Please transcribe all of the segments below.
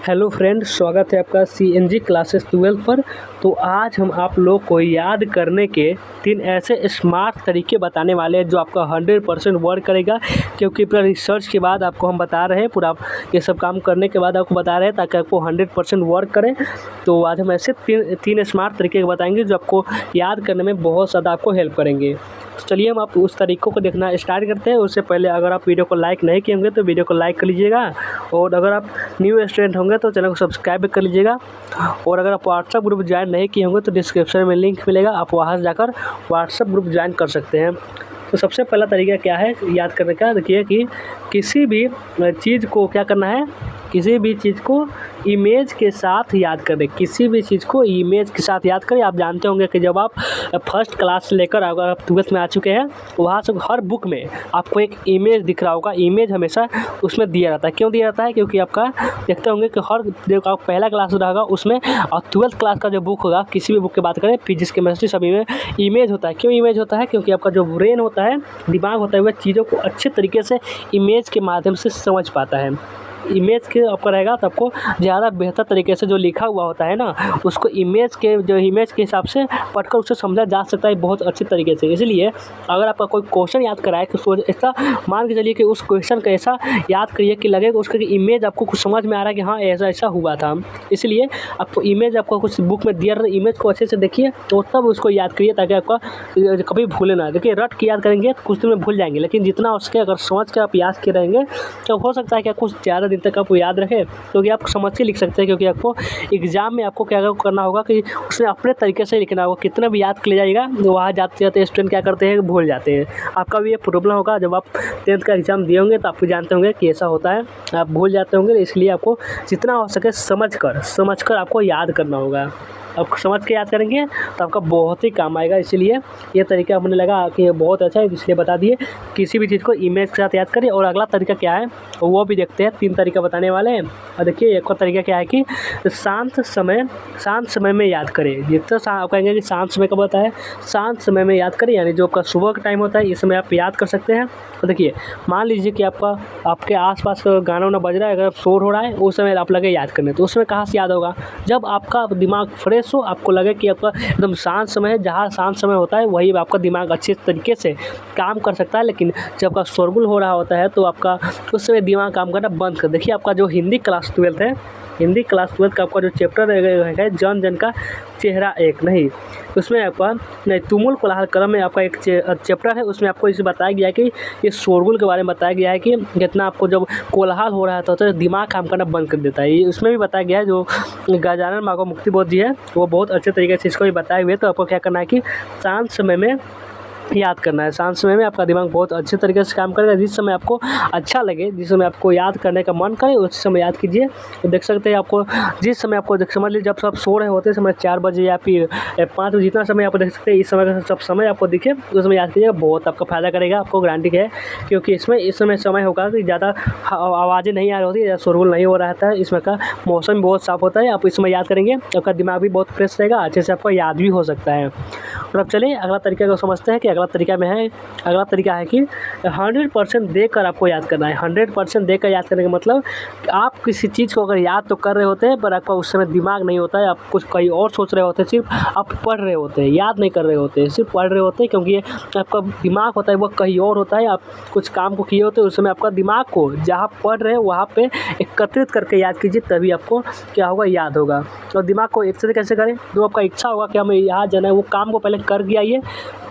Hello friend, स्वागत है आपका CNG क्लासेस 12 पर। तो आज हम आप लोग को याद करने के 3 ऐसे स्मार्ट तरीके बताने वाले हैं जो आपका 100% वर्क करेगा। क्योंकि पूरा रिसर्च के बाद आपको हम बता रहे हैं, पूरा ये सब काम करने के बाद आपको बता रहे हैं ताकि आपको 100% वर्क करें। तो आज हम ऐसे तीन स्मार्ट तरीके बताएंगे जो आपको याद करने में बहुत ज़्यादा आपको हेल्प करेंगे। तो चलिए हम आप उस तरीक़ों को देखना स्टार्ट करते हैं। उससे पहले अगर आप वीडियो को लाइक नहीं किए होंगे तो वीडियो को लाइक कर लीजिएगा, और अगर आप न्यू स्टूडेंट होंगे तो चैनल को सब्सक्राइब कर लीजिएगा। और अगर आप व्हाट्सअप ग्रुप ज्वाइन नहीं किए होंगे तो डिस्क्रिप्शन में लिंक मिलेगा, आप वहाँ से जाकर व्हाट्सअप ग्रुप ज्वाइन कर सकते हैं। तो सबसे पहला तरीका क्या है याद करने का, देखिए कि किसी भी चीज़ को क्या करना है, किसी भी चीज़ को इमेज के साथ याद करें। किसी भी चीज़ को इमेज के साथ याद करें। आप जानते होंगे कि जब आप फर्स्ट क्लास से लेकर अगर आप 12th में आ चुके हैं, वहाँ से हर बुक में आपको एक इमेज दिख रहा होगा। इमेज हमेशा उसमें दिया रहता है। क्यों दिया रहता है? क्योंकि आपका देखते होंगे कि हर जो आप पहला क्लास रहेगा उसमें और 12th क्लास का जो बुक होगा, किसी भी बुक की बात करें, फिजिक्स केमिस्ट्री सभी में इमेज होता है। क्यों इमेज होता है? क्योंकि आपका जो ब्रेन होता है, दिमाग होता है, वह चीज़ों को अच्छे तरीके से इमेज के माध्यम से समझ पाता है। इमेज के आपका रहेगा तो आपको ज़्यादा बेहतर तरीके से जो लिखा हुआ होता है ना, उसको इमेज के हिसाब से पढ़कर उसे समझा जा सकता है बहुत अच्छे तरीके से। इसलिए अगर आपका कोई क्वेश्चन याद कराए तो ऐसा मान के चलिए कि उस क्वेश्चन का ऐसा याद करिए कि लगे कि उसका इमेज आपको कुछ समझ में आ रहा है कि हाँ ऐसा ऐसा हुआ था। इसलिए आपको इमेज आपको कुछ बुक में दिया रहता है, इमेज को अच्छे से देखिए तो तब उसको याद करिए ताकि आपका कभी भूले ना। देखिए रट के याद करेंगे तो कुछ दिन में भूल जाएंगे, लेकिन जितना उसके अगर समझ के आप याद के रहेंगे तो हो सकता है कि कुछ ज़्यादा दिन तक आपको याद रखे, क्योंकि आप समझ के लिख सकते हैं। क्योंकि आपको एग्ज़ाम में आपको क्या करना होगा कि उसमें अपने तरीके से लिखना होगा। कितना भी याद कर ले जाएगा, वहाँ जाते जाते स्टूडेंट क्या करते हैं, भूल जाते हैं। आपका भी ये प्रॉब्लम होगा जब आप 10th का एग्ज़ाम दिए होंगे तो आप जानते होंगे कि ऐसा होता है, आप भूल जाते होंगे। इसलिए आपको जितना हो सके समझ कर आपको याद करना होगा। आप समझ के याद करेंगे तो आपका बहुत ही काम आएगा। इसीलिए ये तरीका हमने लगा कि ये बहुत अच्छा है, इसलिए बता दिए। किसी भी चीज़ को इमेज के साथ याद करिए। और अगला तरीका क्या है वो भी देखते हैं। 3 तरीका बताने वाले हैं। और देखिए एक और तरीका क्या है कि शांत समय में याद करें। जितना आप कहेंगे कि शांत समय कब होता है, शांत समय में याद करें, यानी जो आपका सुबह का टाइम होता है, इस समय आप याद कर सकते हैं। तो देखिए मान लीजिए कि आपके आसपास गाना वाना बज रहा है, अगर शोर हो रहा है, उस समय आप लगे याद करने, तो उसमें कहाँ से याद होगा? जब आपका दिमाग फ्रेश हो, आपको लगे कि आपका एकदम शांत समय है, जहाँ शांत समय होता है वही आपका दिमाग अच्छे तरीके से काम कर सकता है। लेकिन जब आपका शोरगुल हो रहा होता है तो आपका उस समय दिमाग काम करना बंद कर। देखिए आपका जो हिंदी क्लास 12th है, हिंदी क्लास 12th का आपका जो चैप्टर है जन जन का चेहरा एक नहीं, उसमें आपका नहीं तुमुल कोलाहल कलम में आपका एक चैप्टर है। उसमें आपको इसे बताया गया है कि ये शोरगुल के बारे में बताया गया है कि जितना आपको जब कोलाहल हो रहा था तो दिमाग काम करना बंद कर देता है। ये उसमें भी बताया गया है। जो गजानन माधव मुक्तिबोध जी है वो बहुत अच्छे तरीके से इसको भी बताए हुए। तो आपको क्या करना है कि शांत समय में याद करना है। शांत समय में आपका दिमाग बहुत अच्छे तरीके से काम करेगा। जिस समय आपको अच्छा लगे, जिस समय आपको याद करने का मन करे, उस समय याद कीजिए। तो देख सकते हैं आपको जिस समय आपको समझ लीजिए जब सब सो रहे होते हैं, समय 4 बजे या फिर 5 बजे, जितना समय आप देख सकते हैं, इस समय का सब समय आपको दिखे उस समय याद कीजिएगा। बहुत आपका फ़ायदा करेगा, आपको गारंटी है। क्योंकि इसमें इस समय होगा कि ज़्यादा आवाज़ें नहीं आ रही होती है, शोरगुल नहीं हो रहा था, इसमें का मौसम बहुत साफ़ होता है। आप इस समय याद करेंगे, आपका दिमाग भी बहुत फ्रेश रहेगा, अच्छे से आपको याद भी हो सकता है। और अब चलिए अगला तरीका को समझते हैं कि अगला तरीका में है। अगला तरीका है कि 100% देकर आपको याद करना है। 100% देकर याद करने का मतलब आप किसी चीज़ को अगर याद तो कर रहे होते हैं पर आपका उस समय दिमाग नहीं होता है, आप कुछ कहीं और सोच रहे होते हैं, सिर्फ आप पढ़ रहे होते हैं, याद नहीं कर रहे होते हैं, सिर्फ पढ़ रहे होते हैं। क्योंकि आपका दिमाग होता है वो कहीं और होता है, आप कुछ काम को किए होते हैं, उस समय आपका दिमाग को जहाँ पढ़ रहे हैं वहाँ पर एकत्रित करके याद कीजिए, तभी आपको क्या होगा, याद होगा। और दिमाग को एकत्रित कैसे करें? जो आपका इच्छा होगा कि हमें यहाँ जाना है, वो काम को पहले करके आइए,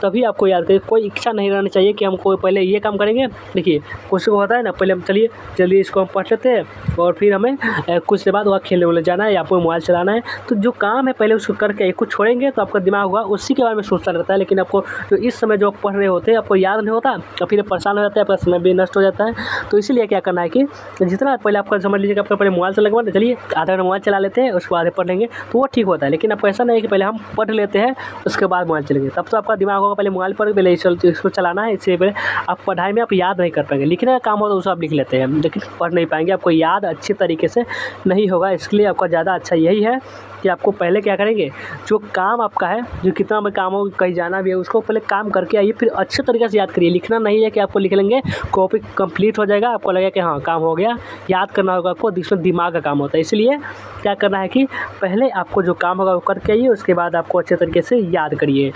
तभी आपको याद करिए। कोई इच्छा नहीं रहनी चाहिए कि हमको पहले ये काम करेंगे। देखिए कुछ को होता है ना, पहले हम चलिए जल्दी इसको हम पढ़ लेते हैं और फिर हमें कुछ देर बाद वहाँ खेलने वाले जाना है या आपको मोबाइल चलाना है। तो जो काम है पहले उसको करके कुछ छोड़ेंगे तो आपका दिमाग होगा उसी के बारे में सोचता रहता है। लेकिन आपको जो इस समय जो आप पढ़ रहे होते हैं आपको याद नहीं होता और फिर परेशान हो जाता है, आपका समय भी नष्ट हो जाता है। तो इसीलिए क्या करना है कि जितना पहले आपका समझ लीजिए कि आपका पहले मोबाइल चलाने के बाद चलिए आधा घंटा मोबाइल चला लेते हैं, उसके बाद पढ़ लेंगे, तो वो ठीक होता है। लेकिन आपको ऐसा नहीं कि पहले हम पढ़ लेते हैं उसके बाद मोबाइल चलेंगे, तब तो आपका दिमाग होगा पहले मोबाइल पर पहले इसको चलाना है, इससे पहले आप पढ़ाई में आप याद नहीं कर पाएंगे। लिखने का काम हो तो उसे आप लिख लेते हैं, लेकिन पढ़ नहीं पाएंगे, आपको याद अच्छे तरीके से नहीं होगा। इसके लिए आपका ज़्यादा अच्छा यही है कि आपको पहले क्या करेंगे, जो काम आपका है, जो कितना भी काम हो, कहीं जाना भी है, उसको पहले काम करके आइए, फिर अच्छे तरीके से याद करिए। लिखना नहीं है कि आपको लिख लेंगे, कॉपी कंप्लीट हो जाएगा, आपको लगेगा कि हाँ काम हो गया। याद करना होगा आपको, इसमें दिमाग का काम होता है। इसलिए क्या करना है कि पहले आपको जो काम होगा वो करके आइए, उसके बाद आपको अच्छे तरीके से याद करिए।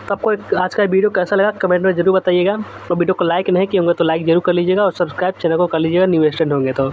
तो आपको आज का वीडियो कैसा लगा कमेंट में ज़रूर बताइएगा, और वीडियो को लाइक नहीं किए होंगे तो लाइक ज़रूर कर लीजिएगा, और सब्सक्राइब चैनल को कर लीजिएगा न्यू स्टूडेंट होंगे तो।